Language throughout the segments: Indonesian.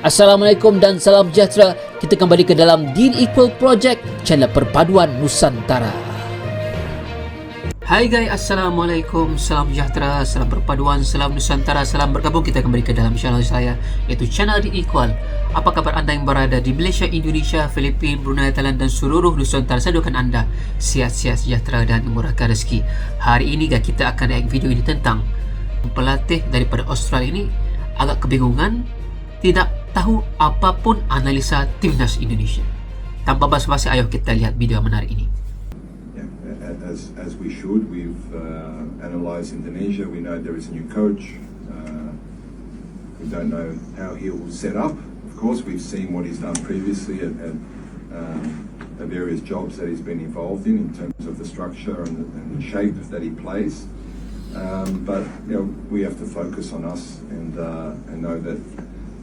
Assalamualaikum dan salam sejahtera. Kita kembali ke dalam Deal Equal Project, channel perpaduan Nusantara. Hai guys, Assalamualaikum, salam sejahtera, salam perpaduan, salam Nusantara, salam bergabung. Kita kembali ke dalam channel saya, iaitu channel Deal Equal. Apa kabar anda yang berada di Malaysia, Indonesia, Filipina, Brunei, Thailand dan seluruh Nusantara? Saya doakan anda sihat-sihat, sejahtera dan dimurahkan rezeki. Hari ini guys, kita akan react video ini tentang pelatih daripada Australia ini agak kebingungan, tidak tahu apapun analisa timnas Indonesia. Tanpa basa-basi, ayo kita lihat video yang menarik ini. As we should, we've analysed Indonesia. We know there is a new coach. We don't know how he'll set up. Of course, we've seen what he's done previously at the various jobs that he's been involved in terms of the structure and the shape that he plays. But you know, we have to focus on us and know that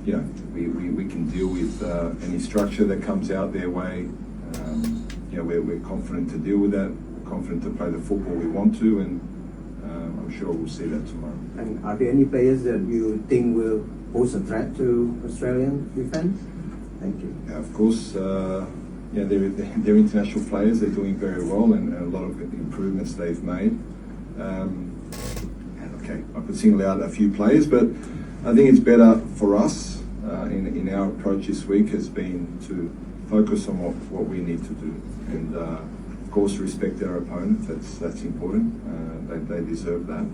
you know we can deal with any structure that comes out their way. You know, we're confident to deal with that. Confident to play the football we want to, and I'm sure we'll see that tomorrow. And are there any players that you think will pose a threat to Australian defence? Thank you. Of course, yeah, they're international players. They're doing very well, and a lot of improvements they've made. Okay, I could single out a few players, but I think it's better for us in our approach this week has been to focus on what we need to do, and of course respect our opponents. That's important. They deserve that.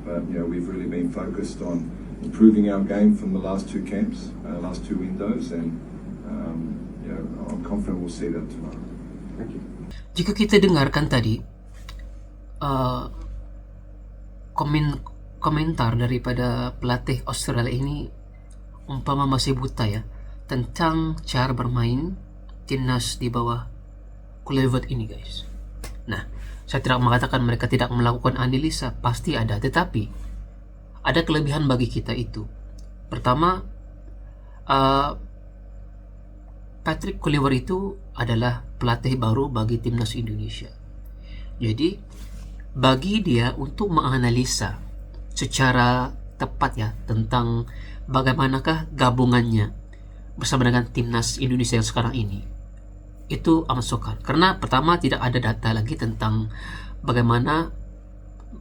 But you know, we've really been focused on improving our game from the last two camps, last two windows, and you know, I'm confident we'll see that tomorrow. Thank you. Jika kita dengarkan tadi komentar daripada pelatih Australia ini, umpama masih buta ya, tentang cara bermain timnas di bawah Kluivert ini guys. Nah, saya tidak mengatakan mereka tidak melakukan analisa, pasti ada, tetapi ada kelebihan bagi kita itu. Pertama, Patrick Kluivert itu adalah pelatih baru bagi timnas Indonesia. Jadi bagi dia untuk menganalisa secara tepat ya tentang bagaimanakah gabungannya bersama dengan timnas Indonesia yang sekarang ini, itu amat sukar. Karena pertama, tidak ada data lagi tentang bagaimana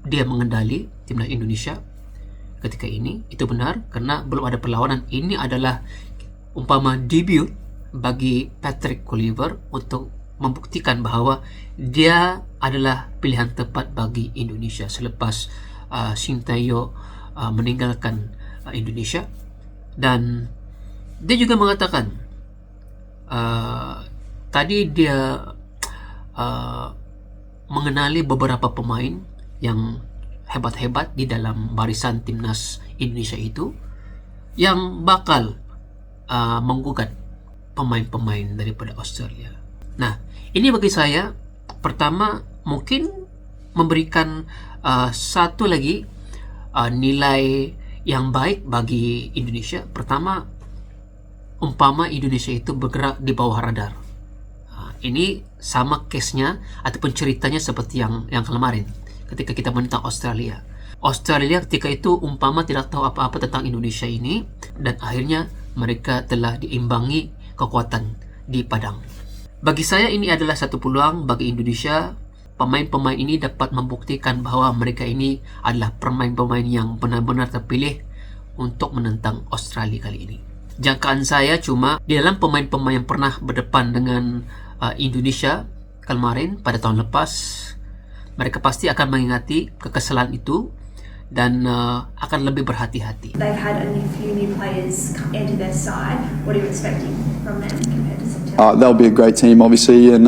dia mengendali timnas Indonesia ketika ini. Itu benar, karena belum ada perlawanan. Ini adalah umpama debut bagi Patrick Kluivert untuk membuktikan bahwa dia adalah pilihan tepat bagi Indonesia selepas Sintayong meninggalkan Indonesia. Dan dia juga mengatakan tadi dia mengenali beberapa pemain yang hebat-hebat di dalam barisan timnas Indonesia itu yang bakal menggugat pemain-pemain daripada Australia. Nah, ini bagi saya pertama mungkin memberikan satu lagi nilai yang baik bagi Indonesia. Pertama, umpama Indonesia itu bergerak di bawah radar. Ini sama case-nya ataupun ceritanya seperti yang kemarin ketika kita menentang Australia. Australia ketika itu umpama tidak tahu apa-apa tentang Indonesia ini, dan akhirnya mereka telah diimbangi kekuatan di padang. Bagi saya ini adalah satu peluang bagi Indonesia. Pemain-pemain ini dapat membuktikan bahwa mereka ini adalah pemain-pemain yang benar-benar terpilih untuk menentang Australia kali ini. Jangkaan saya cuma di dalam pemain-pemain yang pernah berdepan dengan Indonesia kemarin pada tahun lepas, mereka pasti akan mengingati kekesalan itu dan akan lebih berhati-hati. They've had a few new players come into their side. What are you expecting from them compared to September? They'll be a great team, obviously, and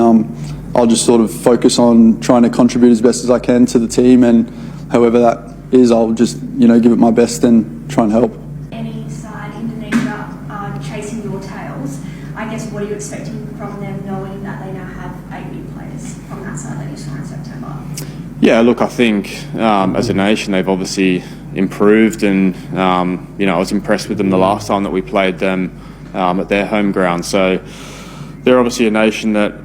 I'll just sort of focus on trying to contribute as best as I can to the team, and however that is, I'll just give it my best and try and help. Any side, Indonesia, chasing your tails. I guess what are you expecting from them, knowing that they now have 8 new players from that side that you saw in September? Yeah, look, I think as a nation they've obviously improved, and I was impressed with them the last time that we played them at their home ground. So they're obviously a nation that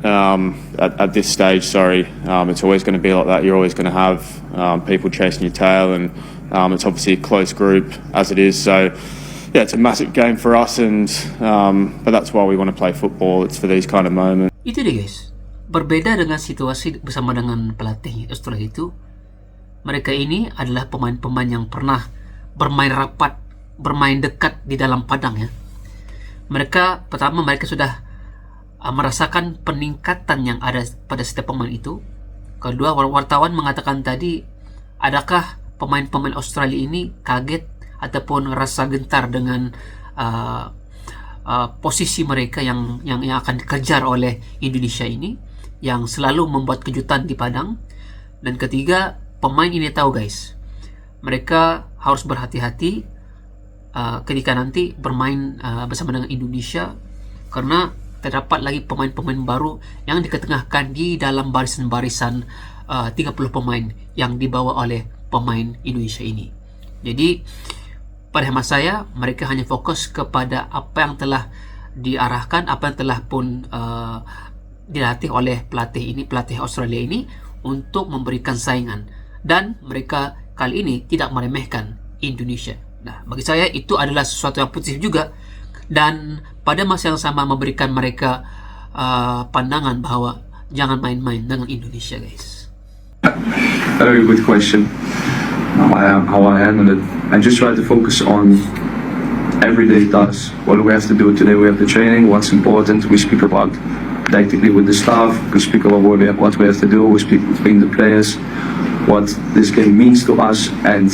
at this stage, it's always going to be like that. You're always going to have people chasing your tail, and it's obviously a close group as it is. So yeah, it's a massive game for us, and but that's why we want to play football. It's for these kind of moments. Itu deh guys, berbeda dengan situasi bersama dengan pelatih Australia itu. Mereka ini adalah pemain-pemain yang pernah bermain rapat, bermain dekat di dalam padang ya. Pertama mereka sudah merasakan peningkatan yang ada pada setiap pemain itu. Kedua, wartawan mengatakan tadi, adakah pemain-pemain Australia ini kaget ataupun rasa gentar dengan posisi mereka yang akan dikejar oleh Indonesia ini, yang selalu membuat kejutan di padang. Dan ketiga, pemain ini tahu guys, mereka harus berhati-hati ketika nanti bermain bersama dengan Indonesia, karena terdapat lagi pemain-pemain baru yang diketengahkan di dalam barisan-barisan 30 pemain yang dibawa oleh pemain Indonesia ini. Jadi pada hemat saya, mereka hanya fokus kepada apa yang telah diarahkan, apa yang telah pun dilatih oleh pelatih Australia ini untuk memberikan saingan. Dan mereka kali ini tidak meremehkan Indonesia. Nah, bagi saya itu adalah sesuatu yang positif juga, dan pada masa yang sama memberikan mereka pandangan bahwa jangan main-main dengan Indonesia guys. A very good question. How I handle it. I just try to focus on everyday tasks. What do we have to do today? We have the training. What's important? We speak about tactically with the staff. We speak about what we have to do. We speak between the players. What this game means to us, and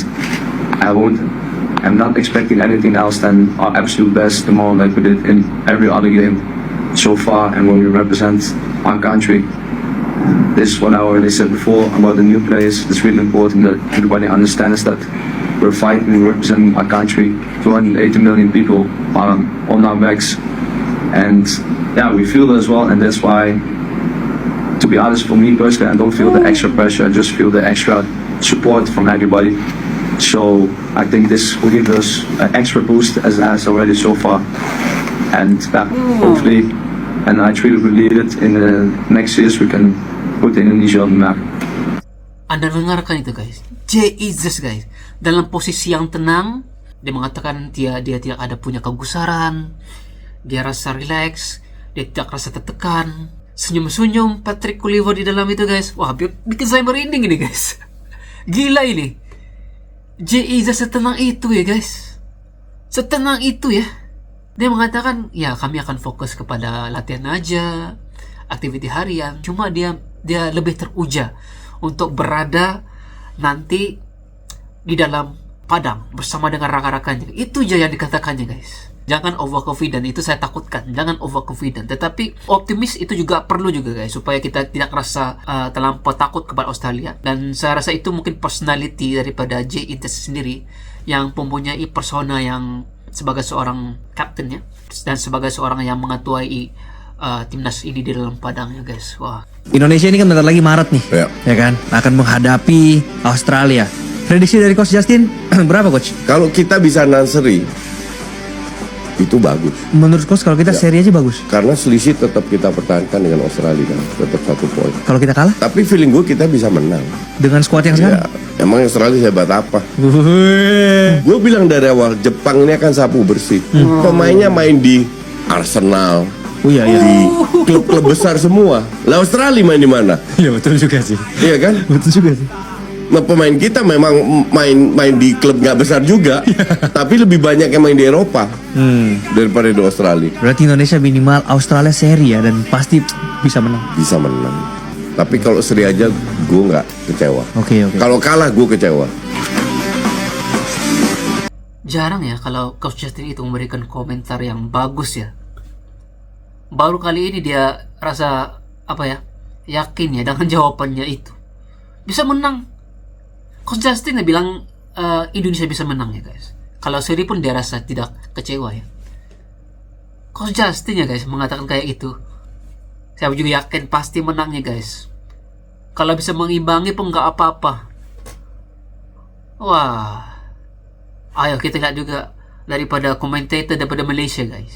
I'm not expecting anything else than our absolute best tomorrow, like we did in every other game so far. And when we represent our country, this is what I already said before about the new players. It's really important that everybody understands that we're fighting, we're representing our country. 280 million people are on our backs, and yeah, we feel that as well. And that's why, to be honest, for me personally, I don't feel the extra pressure. I just feel the extra support from everybody. So I think this will give us an extra boost as it has already so far. And hopefully, and I truly believe it, in the next years we can put Indonesia on the map. Anda dengarkan itu guys, Jesus guys, dalam posisi yang tenang, dia mengatakan dia tidak ada punya kegusaran, dia rasa relax, dia tidak rasa tertekan, senyum-senyum Patrick Kluivert di dalam itu guys. Wah, bikin saya merinding ini guys. Gila ini. Iza setenang itu ya guys, setenang itu ya. Dia mengatakan ya kami akan fokus kepada latihan aja, aktiviti harian. Cuma dia lebih teruja untuk berada nanti di dalam padang bersama dengan rakan-rakannya. Itu aja yang dikatakannya guys. Jangan overconfident, itu saya takutkan. Jangan overconfident. Tetapi optimis itu juga perlu juga guys, supaya kita tidak rasa terlampau takut kepada Australia. Dan saya rasa itu mungkin personality daripada Iza sendiri, yang mempunyai persona yang sebagai seorang kapten ya, dan sebagai seorang yang mengetuai timnas ini di dalam padangnya guys. Wah. Indonesia ini kan bentar lagi Maret nih, ya kan, akan menghadapi Australia. Prediksi dari Coach Justin berapa Coach? Kalau kita bisa nursery itu bagus. Menurut Coach kalau kita seri aja bagus. Karena selisih tetap kita pertahankan dengan Australia kan, tetap 1 poin. Kalau kita kalah? Tapi feeling gue kita bisa menang. Dengan skuad yang sekarang? Ya, emang Australia hebat apa? Gue bilang dari awal, Jepang ini akan sapu bersih. Pemainnya main di Arsenal. Oh iya. Di klub-klub besar semua. Lah Australia main di mana? Iya betul juga sih. Iya kan? Betul juga sih. Nah pemain kita memang main di klub nggak besar juga, tapi lebih banyak yang main di Eropa daripada di Australia. Berarti Indonesia minimal Australia seri ya, dan pasti bisa menang. Bisa menang. Tapi kalau seri aja gue nggak kecewa. Oke. Kalau kalah gue kecewa. Jarang ya kalau Coach Justin itu memberikan komentar yang bagus ya. Baru kali ini dia rasa yakin ya dengan jawabannya itu. Bisa menang. Coach Justin bilang Indonesia bisa menang ya guys. Kalau seri pun dia rasa tidak kecewa ya. Coach Justin ya guys mengatakan kayak itu. Saya juga yakin pasti menangnya guys. Kalau bisa mengimbangi pun nggak apa-apa. Wah. Ayo kita lihat juga daripada komentator daripada Malaysia guys.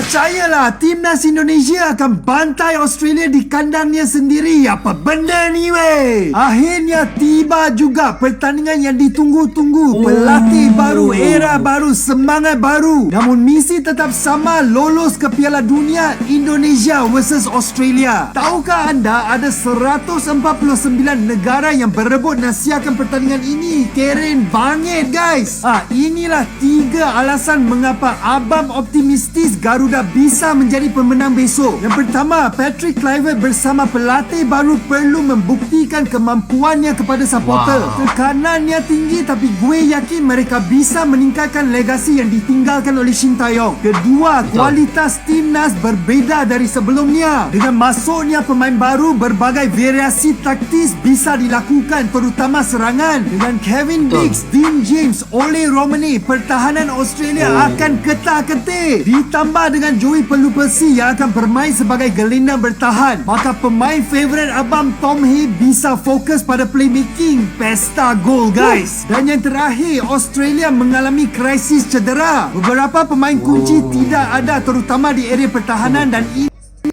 Percayalah, timnas Indonesia akan bantai Australia di kandangnya sendiri. Apa benda ni weh? Akhirnya tiba juga pertandingan yang ditunggu-tunggu. Pelatih baru, era baru, semangat baru. Namun misi tetap sama, lolos ke Piala Dunia Indonesia versus Australia. Tahukah anda ada 149 negara yang berebut nasihatkan pertandingan ini? Keren bangit guys. Inilah 3 alasan mengapa Abang optimistis Garuda bisa menjadi pemenang besok. Yang pertama, Patrick Kluivert bersama pelatih baru perlu membuktikan kemampuannya kepada supporter. Tekanannya tinggi tapi gue yakin mereka bisa meningkatkan legasi yang ditinggalkan oleh Shin Tae-yong. Kedua, kualitas timnas berbeza dari sebelumnya. Dengan masuknya pemain baru, berbagai variasi taktis bisa dilakukan, terutama serangan. Dengan Kevin Dix, Dean James, Ole Romani, pertahanan Australia akan ketar-ketir. Ditambah dengan Joey Pelupesi yang akan bermain sebagai gelandang bertahan, maka pemain favourite abang Tom Hay bisa fokus pada playmaking. Pesta gol guys. Dan yang terakhir, Australia mengalami krisis cedera. Beberapa pemain kunci tidak ada, terutama di area pertahanan, dan ini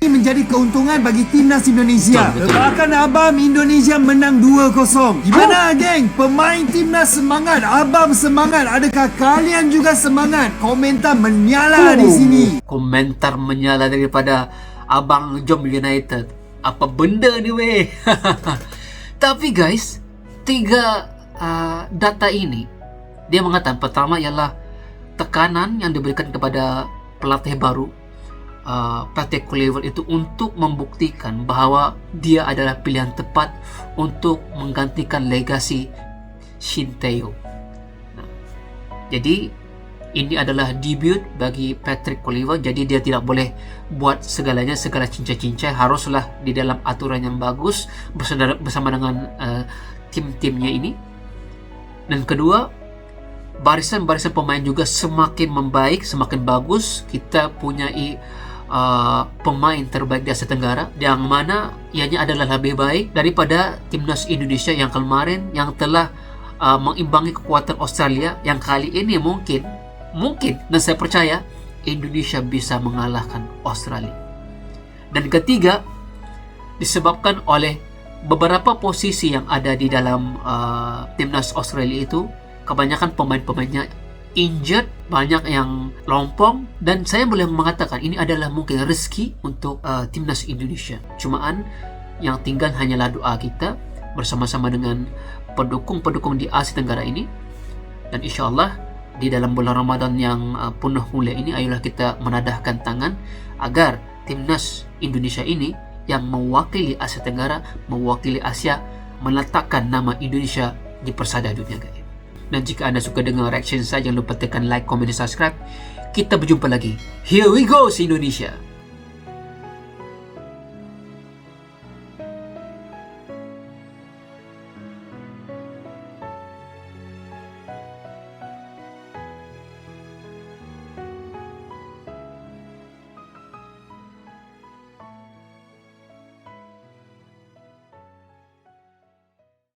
menjadi keuntungan bagi timnas Indonesia. Bahkan abang Indonesia menang 2-0. Gimana geng? Pemain timnas semangat, abang semangat. Adakah kalian juga semangat? Komentar menyala di sini. Komentar menyala daripada abang Jom United. Apa benda ni weh? Tapi guys, 3 data ini dia mengatakan, pertama ialah tekanan yang diberikan kepada pelatih baru Patrick Kluivert itu untuk membuktikan bahawa dia adalah pilihan tepat untuk menggantikan legasi Shin Tae-yong. Jadi ini adalah debut bagi Patrick Kluivert, jadi dia tidak boleh buat segala cincai-cincai, haruslah di dalam aturan yang bagus bersama dengan tim-timnya ini. Dan kedua, barisan-barisan pemain juga semakin membaik, semakin bagus. Kita punya pemain terbaik di Asia Tenggara, yang mana ianya adalah lebih baik daripada timnas Indonesia yang kemarin yang telah mengimbangi kekuatan Australia. Yang kali ini mungkin dan saya percaya Indonesia bisa mengalahkan Australia. Dan ketiga, disebabkan oleh beberapa posisi yang ada di dalam timnas Australia itu, kebanyakan pemain-pemainnya injured, banyak yang lompong, dan saya boleh mengatakan ini adalah mungkin rezeki untuk timnas Indonesia. Cumaan yang tinggal hanyalah doa kita bersama-sama dengan pendukung-pendukung di Asia Tenggara ini. Dan insyaAllah di dalam bulan Ramadan yang penuh mulia ini, ayolah kita menadahkan tangan agar timnas Indonesia ini yang mewakili Asia Tenggara, mewakili Asia, meletakkan nama Indonesia di persada dunia guys. Dan jika anda suka dengan reaction saya, jangan lupa tekan like, komen dan subscribe. Kita berjumpa lagi. Here we go Indonesia.